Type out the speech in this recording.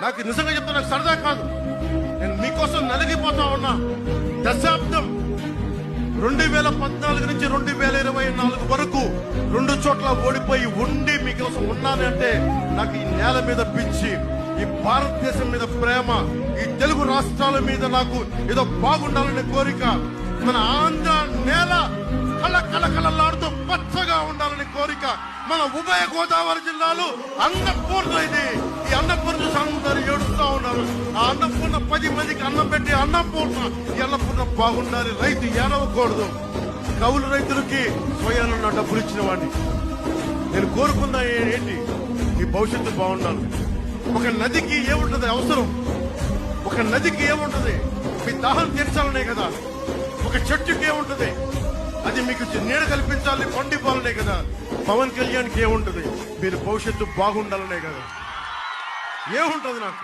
నాకు నిజంగా చెప్తా, నాకు సరదా కాదు. నేను మీకోసం నలిగిపోతా ఉన్నా. దశాబ్దం 2014 నుంచి 2024 వరకు 2 చోట్ల ఓడిపోయి ఉండి మీకోసం ఉన్నాను అంటే నాకు ఈ నేల మీద పిచ్చి, ఈ భారతదేశం మీద ప్రేమ, ఈ తెలుగు రాష్ట్రాల మీద నాకు ఏదో బాగుండాలనే కోరిక, మన ఆంధ్ర నేల కళకళలాడుతూ పచ్చగా ఉండాలని కోరిక, మన ఉభయ గోదావరి జిల్లాలు అన్నపూర్ణ. ఇది ఈ అన్నపూర్ణ చూసి అందరూ ఏడుస్తా ఉన్నారు. ఆ అన్నపూర్ణ 10 మందికి అన్నం పెట్టి అన్నపూర్ణ, ఈ అన్నపూర్ణ బాగుండాలి. రైతు ఏడవకూడదు. కౌలు రైతులకి స్వయాన డబ్బులు ఇచ్చిన వాడిని నేను కోరుకున్నా ఏంటి, ఈ భవిష్యత్తు బాగుండాలి. ఒక నదికి ఏముంటది అవసరం? ఒక నదికి ఏముంటది? మీ దాహం తీర్చాలనే కదా. ఒక చెట్టుకి ఏముంటది? అది మీకు నీడ కల్పించాలి, పండిపోవాలనే కదా. పవన్ కళ్యాణ్కి ఏముంటది? మీరు భవిష్యత్తు బాగుండాలనే కదా. ఏముంటది నాకు?